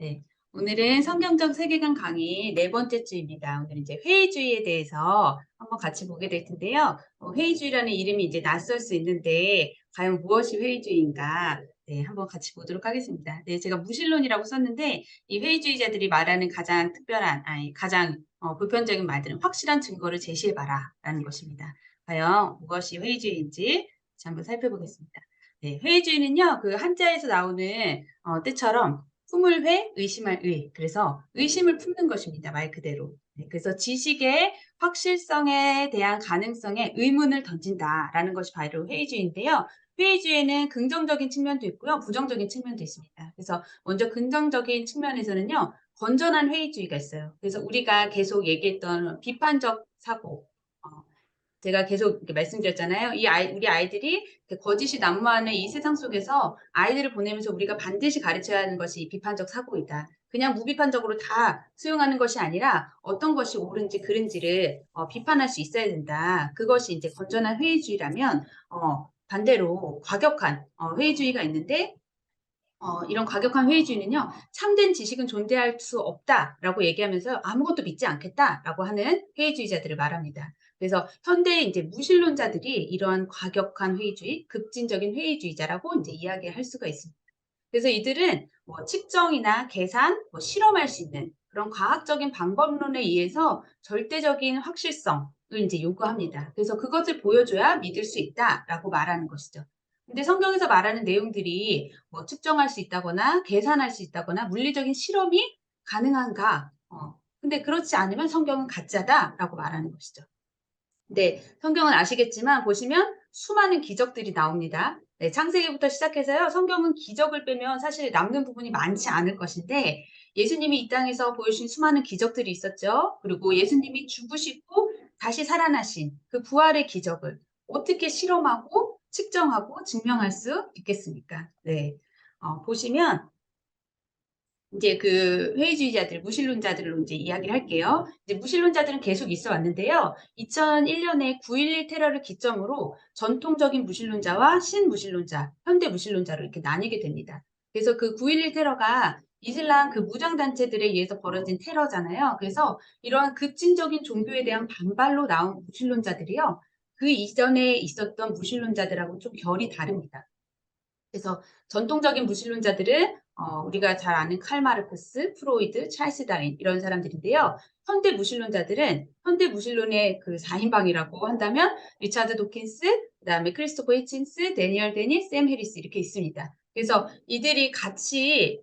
네. 오늘은 성경적 세계관 강의 네 번째 주입니다. 오늘 이제 회의주의에 대해서 한번 같이 보게 될 텐데요. 회의주의라는 이름이 이제 낯설 수 있는데 과연 무엇이 회의주의인가? 네, 한번 같이 보도록 하겠습니다. 네, 제가 무신론이라고 썼는데 이 회의주의자들이 말하는 가장 특별한, 아니 가장 보편적인 말들은 확실한 증거를 제시해봐라라는 것입니다. 과연 무엇이 회의주의인지 같이 한번 살펴보겠습니다. 네, 회의주의는요, 그 한자에서 나오는 뜻처럼 품을 회, 의심할 의. 그래서 의심을 품는 것입니다. 말 그대로. 네, 그래서 지식의 확실성에 대한 가능성에 의문을 던진다라는 것이 바로 회의주의인데요. 회의주의에는 긍정적인 측면도 있고요. 부정적인 측면도 있습니다. 그래서 먼저 긍정적인 측면에서는요. 건전한 회의주의가 있어요. 그래서 우리가 계속 얘기했던 비판적 사고, 어, 제가 계속 이렇게 말씀드렸잖아요. 우리 아이들이 거짓이 난무하는 이 세상 속에서 아이들을 보내면서 우리가 반드시 가르쳐야 하는 것이 비판적 사고이다. 그냥 무비판적으로 다 수용하는 것이 아니라 어떤 것이 옳은지 그른지를 비판할 수 있어야 된다. 그것이 이제 건전한 회의주의라면 반대로 과격한 회의주의가 있는데 이런 과격한 회의주의는요, 참된 지식은 존재할 수 없다라고 얘기하면서 아무것도 믿지 않겠다라고 하는 회의주의자들을 말합니다. 그래서 현대의 이제 무신론자들이 이러한 과격한 회의주의, 급진적인 회의주의자라고 이제 이야기할 수가 있습니다. 그래서 이들은 뭐 측정이나 계산, 뭐 실험할 수 있는 그런 과학적인 방법론에 의해서 절대적인 확실성을 이제 요구합니다. 그래서 그것을 보여줘야 믿을 수 있다라고 말하는 것이죠. 근데 성경에서 말하는 내용들이 뭐 측정할 수 있다거나 계산할 수 있다거나 물리적인 실험이 가능한가? 근데 그렇지 않으면 성경은 가짜다라고 말하는 것이죠. 네, 성경은 아시겠지만 보시면 수많은 기적들이 나옵니다. 네, 창세기부터 시작해서요. 성경은 기적을 빼면 사실 남는 부분이 많지 않을 것인데 예수님이 이 땅에서 보여주신 수많은 기적들이 있었죠. 그리고 예수님이 죽으시고 다시 살아나신 그 부활의 기적을 어떻게 실험하고 측정하고 증명할 수 있겠습니까? 네, 보시면 이제 그 회의주의자들, 무신론자들로 이제 이야기를 할게요. 이제 무신론자들은 계속 있어 왔는데요. 2001년에 9.11 테러를 기점으로 전통적인 무신론자와 신무신론자, 현대 무신론자로 이렇게 나뉘게 됩니다. 그래서 그 9.11 테러가 이슬람 그 무장단체들에 의해서 벌어진 테러잖아요. 그래서 이러한 급진적인 종교에 대한 반발로 나온 무신론자들이요. 그 이전에 있었던 무신론자들하고 좀 결이 다릅니다. 그래서 전통적인 무신론자들은 우리가 잘 아는 칼 마르크스, 프로이드, 찰스 다윈 이런 사람들인데요. 현대 무신론자들은 현대 무신론의 그 4인방이라고 한다면 리차드 도킨스, 그다음에 크리스토퍼 히친스, 데니얼 데니, 샘 해리스 이렇게 있습니다. 그래서 이들이 같이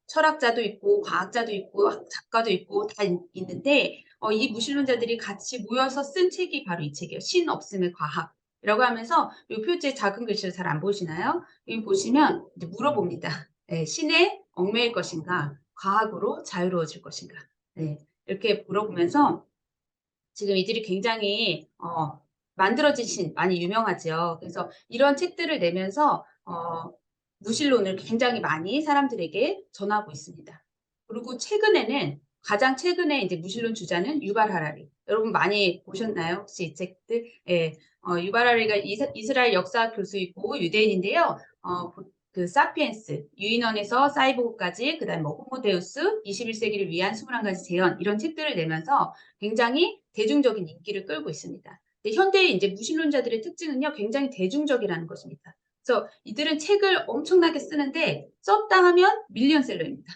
철학자도 있고 과학자도 있고 작가도 있고 다 있는데 이 무신론자들이 같이 모여서 쓴 책이 바로 이 책이에요. 신 없음의 과학. 이라고 하면서 이 표지에 작은 글씨를 잘 안 보시나요? 여기 보시면 이제 물어봅니다. 네, 신에 얽매일 것인가? 과학으로 자유로워질 것인가? 네, 이렇게 물어보면서 지금 이들이 굉장히 만들어진 신 많이 유명하죠. 그래서 이런 책들을 내면서 무신론을 굉장히 많이 사람들에게 전하고 있습니다. 그리고 최근에는 가장 최근에 이제 무신론 주자는 유발 하라리. 여러분 많이 보셨나요? 혹시 이 책들? 예. 유발 하라리가 이스라엘 역사 교수이고 유대인인데요. 그 사피엔스, 유인원에서 사이보그까지, 그다음에 뭐 호모데우스, 21세기를 위한 21가지 재현 이런 책들을 내면서 굉장히 대중적인 인기를 끌고 있습니다. 근데 현대의 이제 무신론자들의 특징은요, 굉장히 대중적이라는 것입니다. 그래서 이들은 책을 엄청나게 쓰는데 썼다 하면 밀리언셀러입니다.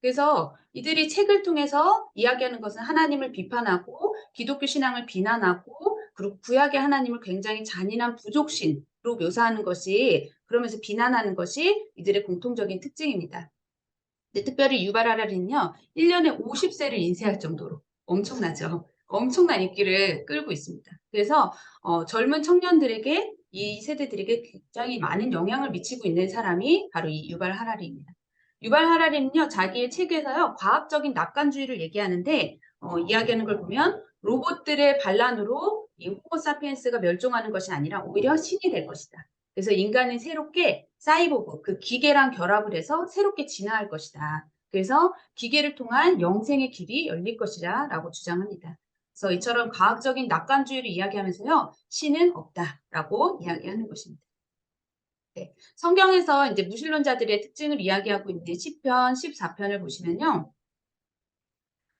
그래서 이들이 책을 통해서 이야기하는 것은 하나님을 비판하고 기독교 신앙을 비난하고 그리고 구약의 하나님을 굉장히 잔인한 부족신으로 묘사하는 것이 그러면서 비난하는 것이 이들의 공통적인 특징입니다. 근데 특별히 유발 하라리는요. 1년에 50세를 인쇄할 정도로 엄청나죠. 엄청난 인기를 끌고 있습니다. 그래서 젊은 청년들에게 이 세대들에게 굉장히 많은 영향을 미치고 있는 사람이 바로 이 유발 하라리입니다. 유발 하라리는요. 자기의 책에서요. 과학적인 낙관주의를 얘기하는데 이야기하는 걸 보면 로봇들의 반란으로 이 호모사피엔스가 멸종하는 것이 아니라 오히려 신이 될 것이다. 그래서 인간은 새롭게 사이보그, 그 기계랑 결합을 해서 새롭게 진화할 것이다. 그래서 기계를 통한 영생의 길이 열릴 것이다 라고 주장합니다. 그래서 이처럼 과학적인 낙관주의를 이야기하면서요. 신은 없다라고 이야기하는 것입니다. 네. 성경에서 이제 무신론자들의 특징을 이야기하고 있는 시편 14편을 보시면요.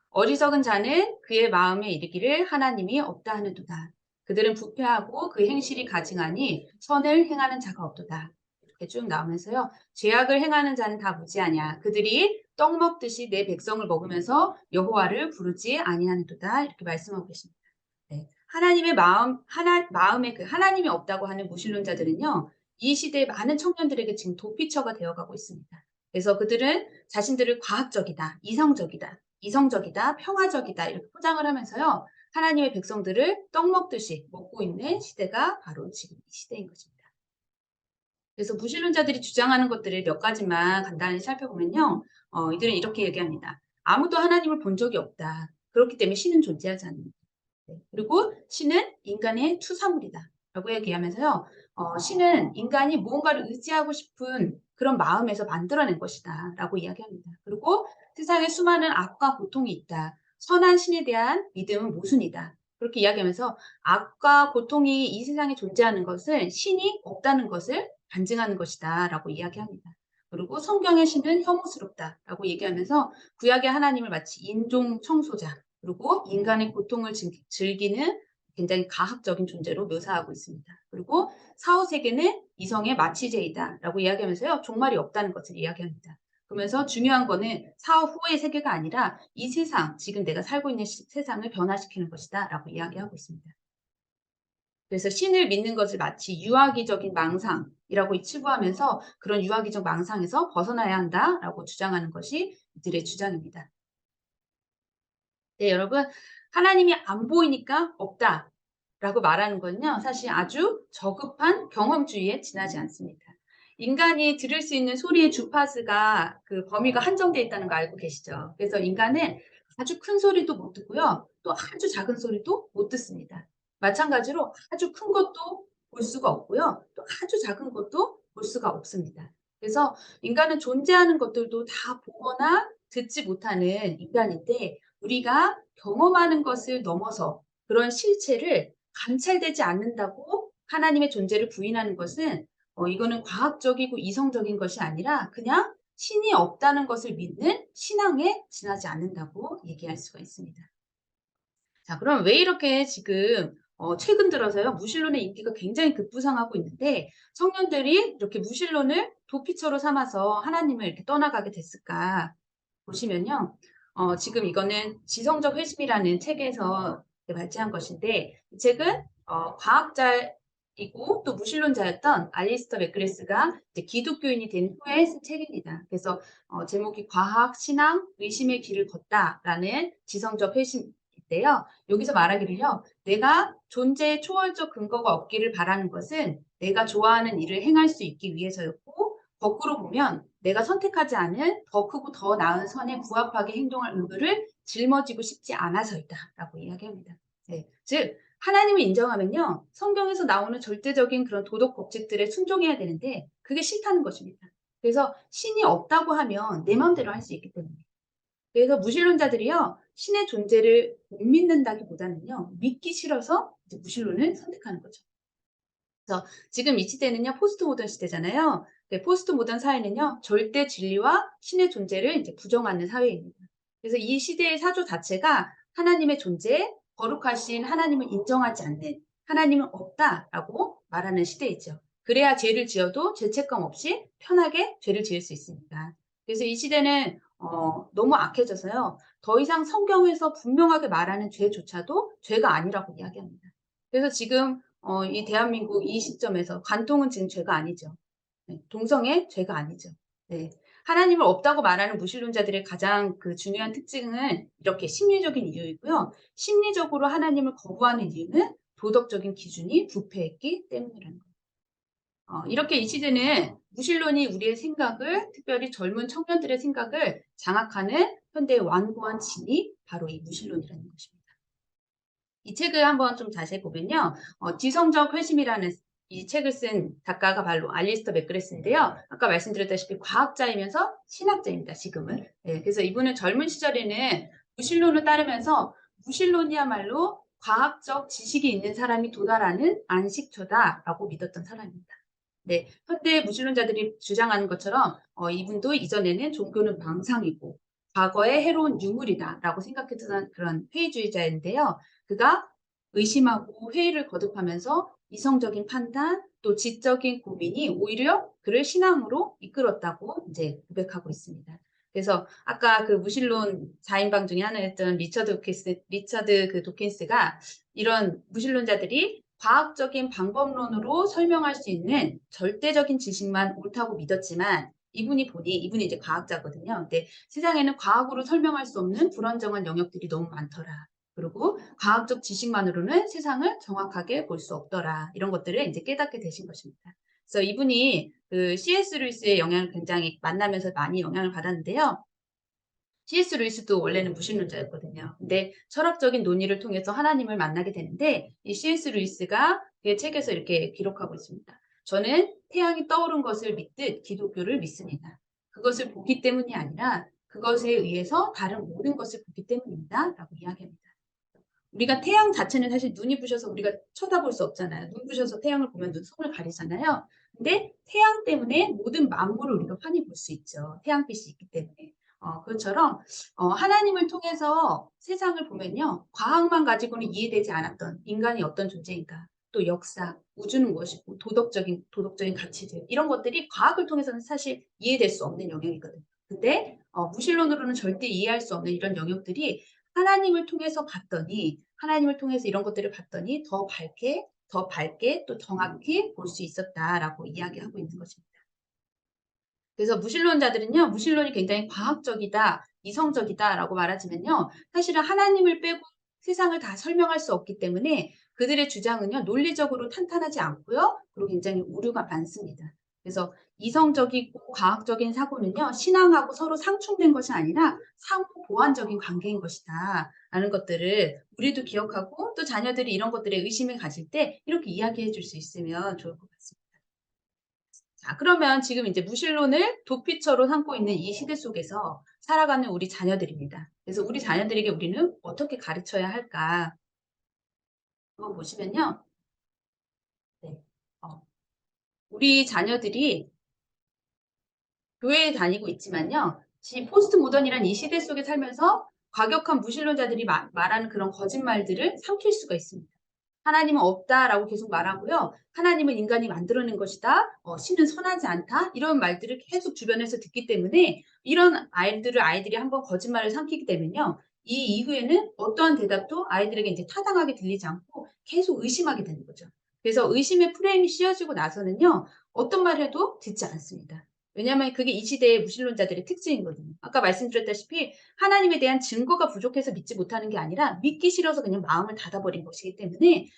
어리석은 자는 그의 마음에 이르기를 하나님이 없다 하는도다. 그들은 부패하고 그 행실이 가증하니 선을 행하는 자가 없도다. 이렇게 쭉 나오면서요. 죄악을 행하는 자는 다 무지하냐. 그들이 떡 먹듯이 내 백성을 먹으면서 여호와를 부르지 아니하는도다. 이렇게 말씀하고 계십니다. 네. 하나님의 마음에 그 하나님이 없다고 하는 무신론자들은요. 이 시대의 많은 청년들에게 지금 도피처가 되어가고 있습니다. 그래서 그들은 자신들을 과학적이다, 이성적이다, 평화적이다 이렇게 포장을 하면서요. 하나님의 백성들을 떡 먹듯이 먹고 있는 시대가 바로 지금 이 시대인 것입니다. 그래서 무신론자들이 주장하는 것들을 몇 가지만 간단히 살펴보면요. 이들은 이렇게 얘기합니다. 아무도 하나님을 본 적이 없다. 그렇기 때문에 신은 존재하지 않는다. 네. 그리고 신은 인간의 투사물이다. 라고 얘기하면서요. 신은 인간이 무언가를 의지하고 싶은 그런 마음에서 만들어낸 것이다. 라고 이야기합니다. 그리고 세상에 수많은 악과 고통이 있다. 선한 신에 대한 믿음은 모순이다. 그렇게 이야기하면서 악과 고통이 이 세상에 존재하는 것은 신이 없다는 것을 반증하는 것이다. 라고 이야기합니다. 그리고 성경의 신은 혐오스럽다. 라고 얘기하면서 구약의 하나님을 마치 인종 청소자, 그리고 인간의 고통을 즐기는 굉장히 가학적인 존재로 묘사하고 있습니다. 그리고 사후세계는 이성의 마취제이다라고 이야기하면서요. 종말이 없다는 것을 이야기합니다. 그러면서 중요한 거는 사후의 세계가 아니라 이 세상, 지금 내가 살고 있는 세상을 변화시키는 것이다 라고 이야기하고 있습니다. 그래서 신을 믿는 것을 마치 유아기적인 망상이라고 치부하면서 그런 유아기적 망상에서 벗어나야 한다라고 주장하는 것이 이들의 주장입니다. 네, 여러분, 하나님이 안 보이니까 없다라고 말하는 건요, 사실 아주 저급한 경험주의에 지나지 않습니다. 인간이 들을 수 있는 소리의 주파수가 그 범위가 한정되어 있다는 거 알고 계시죠? 그래서 인간은 아주 큰 소리도 못 듣고요, 또 아주 작은 소리도 못 듣습니다. 마찬가지로 아주 큰 것도 볼 수가 없고요, 또 아주 작은 것도 볼 수가 없습니다. 그래서 인간은 존재하는 것들도 다 보거나 듣지 못하는 인간인데, 우리가 경험하는 것을 넘어서 그런 실체를 관찰되지 않는다고 하나님의 존재를 부인하는 것은 이거는 과학적이고 이성적인 것이 아니라 그냥 신이 없다는 것을 믿는 신앙에 지나지 않는다고 얘기할 수가 있습니다. 자, 그럼 왜 이렇게 지금 최근 들어서요, 무신론의 인기가 굉장히 급부상하고 있는데 청년들이 이렇게 무신론을 도피처로 삼아서 하나님을 이렇게 떠나가게 됐을까? 보시면요. 지금 이거는 지성적 회심이라는 책에서 발제한 것인데, 이 책은 과학자이고 또 무신론자였던 알리스터 맥그레스가 이제 기독교인이 된 후에 쓴 책입니다. 그래서 제목이 과학, 신앙, 의심의 길을 걷다라는 지성적 회심인데요. 여기서 말하기를요. 내가 존재의 초월적 근거가 없기를 바라는 것은 내가 좋아하는 일을 행할 수 있기 위해서였고, 거꾸로 보면 내가 선택하지 않은 더 크고 더 나은 선에 부합하게 행동할 의무를 짊어지고 싶지 않아서이다라고 이야기합니다. 네. 즉 하나님을 인정하면요. 성경에서 나오는 절대적인 그런 도덕 법칙들에 순종해야 되는데 그게 싫다는 것입니다. 그래서 신이 없다고 하면 내 마음대로 할 수 있기 때문에. 그래서 무신론자들이요. 신의 존재를 못 믿는다기보다는요. 믿기 싫어서 이제 무신론을 선택하는 거죠. 그래서 지금 이 시대는요, 포스트 모던 시대잖아요. 네, 포스트 모던 사회는요, 절대 진리와 신의 존재를 이제 부정하는 사회입니다. 그래서 이 시대의 사조 자체가 하나님의 존재, 거룩하신 하나님을 인정하지 않는, 하나님은 없다라고 말하는 시대이죠. 그래야 죄를 지어도 죄책감 없이 편하게 죄를 지을 수 있습니다. 그래서 이 시대는 너무 악해져서요, 더 이상 성경에서 분명하게 말하는 죄조차도 죄가 아니라고 이야기합니다. 그래서 지금 이 대한민국 이 시점에서 관통은 지금 죄가 아니죠. 네, 동성애 죄가 아니죠. 네. 하나님을 없다고 말하는 무신론자들의 가장 그 중요한 특징은 이렇게 심리적인 이유이고요. 심리적으로 하나님을 거부하는 이유는 도덕적인 기준이 부패했기 때문이라는 거예요. 이렇게 이 시대는 무신론이 우리의 생각을, 특별히 젊은 청년들의 생각을 장악하는 현대의 완고한 진이 바로 이 무신론이라는 것입니다. 이 책을 한번 좀 자세히 보면요. 지성적 회심이라는 이 책을 쓴 작가가 바로 알리스터 맥그레스인데요. 아까 말씀드렸다시피 과학자이면서 신학자입니다. 지금은. 네, 그래서 이분은 젊은 시절에는 무신론을 따르면서 무신론이야말로 과학적 지식이 있는 사람이 도달하는 안식처다라고 믿었던 사람입니다. 네, 현대 무신론자들이 주장하는 것처럼 이분도 이전에는 종교는 망상이고 과거의 해로운 유물이다라고 생각했던 그런 회의주의자인데요. 그가 의심하고 회의를 거듭하면서 이성적인 판단 또 지적인 고민이 오히려 그를 신앙으로 이끌었다고 이제 고백하고 있습니다. 그래서 아까 그 무신론 4인방 중에 하나였던 리처드 그 도킨스가 이런 무신론자들이 과학적인 방법론으로 설명할 수 있는 절대적인 지식만 옳다고 믿었지만 이분이 이제 과학자거든요. 근데 세상에는 과학으로 설명할 수 없는 불안정한 영역들이 너무 많더라. 그리고 과학적 지식만으로는 세상을 정확하게 볼 수 없더라. 이런 것들을 이제 깨닫게 되신 것입니다. 그래서 이분이 그 C.S. 루이스의 영향을 굉장히 만나면서 많이 영향을 받았는데요. C.S. 루이스도 원래는 무신론자였거든요. 근데 철학적인 논의를 통해서 하나님을 만나게 되는데 이 C.S. 루이스가 그의 책에서 이렇게 기록하고 있습니다. 저는 태양이 떠오른 것을 믿듯 기독교를 믿습니다. 그것을 보기 때문이 아니라 그것에 의해서 다른 모든 것을 보기 때문입니다. 라고 이야기합니다. 우리가 태양 자체는 사실 눈이 부셔서 우리가 쳐다볼 수 없잖아요. 눈 부셔서 태양을 보면 눈 손을 가리잖아요. 근데 태양 때문에 모든 만물을 우리가 환히 볼 수 있죠. 태양빛이 있기 때문에. 그것처럼 하나님을 통해서 세상을 보면요. 과학만 가지고는 이해되지 않았던 인간이 어떤 존재인가, 또 역사, 우주는 무엇이고 도덕적인 가치들 이런 것들이 과학을 통해서는 사실 이해될 수 없는 영역이거든요. 근데 무신론으로는 절대 이해할 수 없는 이런 영역들이 하나님을 통해서 이런 것들을 봤더니 더 밝게 또 정확히 볼 수 있었다라고 이야기하고 있는 것입니다. 그래서 무신론자들은요, 무신론이 굉장히 과학적이다, 이성적이다라고 말하지만요, 사실은 하나님을 빼고 세상을 다 설명할 수 없기 때문에 그들의 주장은요, 논리적으로 탄탄하지 않고요, 그리고 굉장히 오류가 많습니다. 그래서 이성적이고 과학적인 사고는요, 신앙하고 서로 상충된 것이 아니라 상호 보완적인 관계인 것이다. 라는 것들을 우리도 기억하고 또 자녀들이 이런 것들에 의심을 가질 때 이렇게 이야기해 줄 수 있으면 좋을 것 같습니다. 자, 그러면 지금 이제 무신론을 도피처로 삼고 있는 이 시대 속에서 살아가는 우리 자녀들입니다. 그래서 우리 자녀들에게 우리는 어떻게 가르쳐야 할까? 한번 보시면요. 네. 어, 우리 자녀들이 교회에 다니고 있지만요. 포스트 모던이란 이 시대 속에 살면서 과격한 무신론자들이 말하는 그런 거짓말들을 삼킬 수가 있습니다. 하나님은 없다라고 계속 말하고요. 하나님은 인간이 만들어낸 것이다. 신은 선하지 않다. 이런 말들을 계속 주변에서 듣기 때문에 이런 아이들이 한번 거짓말을 삼키게 되면요. 이 이후에는 어떠한 대답도 아이들에게 이제 타당하게 들리지 않고 계속 의심하게 되는 거죠. 그래서 의심의 프레임이 씌워지고 나서는요. 어떤 말 해도 듣지 않습니다. 왜냐하면 그게 이 시대의 무신론자들의 특징이거든요. 아까 말씀드렸다시피 하나님에 대한 증거가 부족해서 믿지 못하는 게 아니라 믿기 싫어서 그냥 마음을 닫아버린 것이기 때문에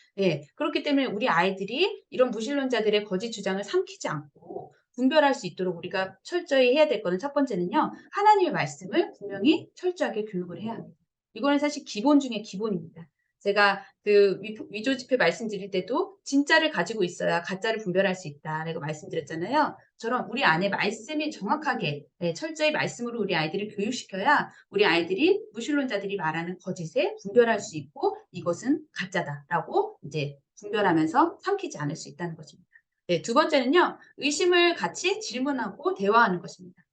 그렇기 때문에 우리 아이들이 이런 무신론자들의 거짓 주장을 삼키지 않고 분별할 수 있도록 우리가 철저히 해야 될 거는 첫 번째는요. 하나님의 말씀을 분명히 철저하게 교육을 해야 합니다. 이거는 사실 기본 중에 기본입니다. 제가 그 위조 지폐 말씀드릴 때도 진짜를 가지고 있어야 가짜를 분별할 수 있다라고 말씀드렸잖아요. 저런 우리 안에 말씀이 정확하게 철저히 말씀으로 우리 아이들을 교육시켜야 우리 아이들이 무신론자들이 말하는 거짓에 분별할 수 있고 이것은 가짜다라고 이제 분별하면서 삼키지 않을 수 있다는 것입니다. 네, 두 번째는요. 의심을 같이 질문하고 대화하는 것입니다.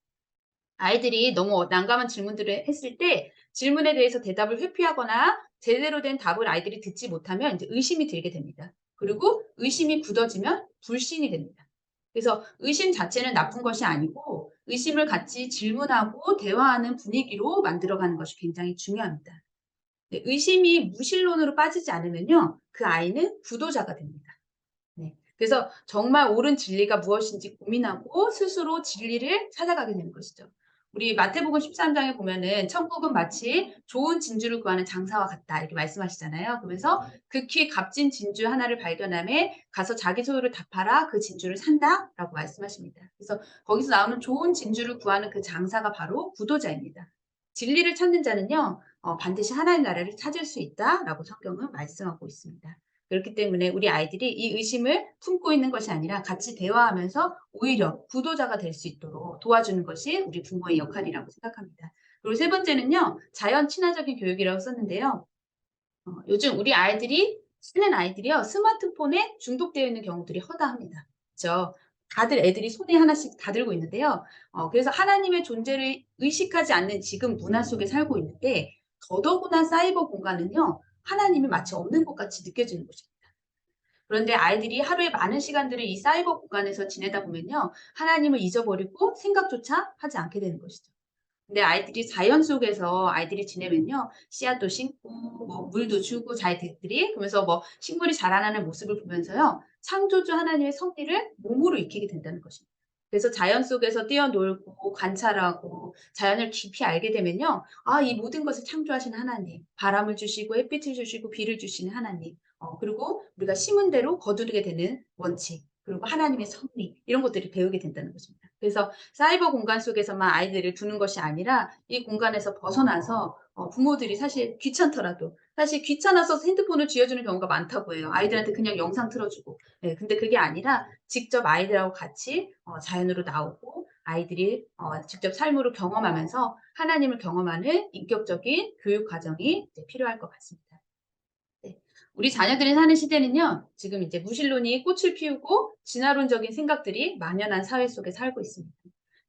아이들이 너무 난감한 질문들을 했을 때 질문에 대해서 대답을 회피하거나 제대로 된 답을 아이들이 듣지 못하면 이제 의심이 들게 됩니다. 그리고 의심이 굳어지면 불신이 됩니다. 그래서 의심 자체는 나쁜 것이 아니고 의심을 같이 질문하고 대화하는 분위기로 만들어가는 것이 굉장히 중요합니다. 네, 의심이 무신론으로 빠지지 않으면요. 그 아이는 구도자가 됩니다. 네. 그래서 정말 옳은 진리가 무엇인지 고민하고 스스로 진리를 찾아가게 되는 것이죠. 우리 마태복음 13장에 보면은 천국은 마치 좋은 진주를 구하는 장사와 같다 이렇게 말씀하시잖아요. 그러면서 극히 값진 진주 하나를 발견함에 가서 자기 소유를 다 팔아 그 진주를 산다라고 말씀하십니다. 그래서 거기서 나오는 좋은 진주를 구하는 그 장사가 바로 구도자입니다. 진리를 찾는 자는요, 반드시 하나님 나라를 찾을 수 있다라고 성경은 말씀하고 있습니다. 그렇기 때문에 우리 아이들이 이 의심을 품고 있는 것이 아니라 같이 대화하면서 오히려 구도자가 될 수 있도록 도와주는 것이 우리 부모의 역할이라고 생각합니다. 그리고 세 번째는요, 자연 친화적인 교육이라고 썼는데요. 요즘 우리 아이들이요, 스마트폰에 중독되어 있는 경우들이 허다합니다. 그죠? 다들 애들이 손에 하나씩 다 들고 있는데요. 그래서 하나님의 존재를 의식하지 않는 지금 문화 속에 살고 있는데 더더구나 사이버 공간은요. 하나님이 마치 없는 것 같이 느껴지는 것입니다. 그런데 아이들이 하루에 많은 시간들을 이 사이버 공간에서 지내다 보면요. 하나님을 잊어버리고 생각조차 하지 않게 되는 것이죠. 근데 아이들이 자연 속에서 아이들이 지내면요. 씨앗도 심고 뭐 물도 주고 자기들이 그러면서 뭐 식물이 자라나는 모습을 보면서요. 창조주 하나님의 섭리를 몸으로 익히게 된다는 것입니다. 그래서 자연 속에서 뛰어놀고 관찰하고 자연을 깊이 알게 되면요. 아, 이 모든 것을 창조하신 하나님, 바람을 주시고 햇빛을 주시고 비를 주시는 하나님, 그리고 우리가 심은 대로 거두게 되는 원칙, 그리고 하나님의 섭리 이런 것들을 배우게 된다는 것입니다. 그래서 사이버 공간 속에서만 아이들을 두는 것이 아니라 이 공간에서 벗어나서 부모들이 사실 귀찮더라도 사실 귀찮아서 핸드폰을 쥐어주는 경우가 많다고 해요. 아이들한테 그냥 영상 틀어주고. 네, 근데 그게 아니라 직접 아이들하고 같이 자연으로 나오고 아이들이 직접 삶으로 경험하면서 하나님을 경험하는 인격적인 교육 과정이 이제 필요할 것 같습니다. 네. 우리 자녀들이 사는 시대는요. 지금 이제 무신론이 꽃을 피우고 진화론적인 생각들이 만연한 사회 속에 살고 있습니다.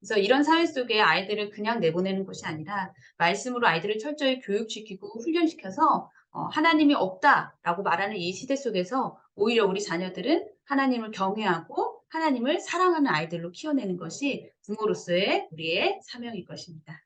그래서 이런 사회 속에 아이들을 그냥 내보내는 것이 아니라 말씀으로 아이들을 철저히 교육시키고 훈련시켜서 하나님이 없다라고 말하는 이 시대 속에서 오히려 우리 자녀들은 하나님을 경외하고 하나님을 사랑하는 아이들로 키워내는 것이 부모로서의 우리의 사명일 것입니다.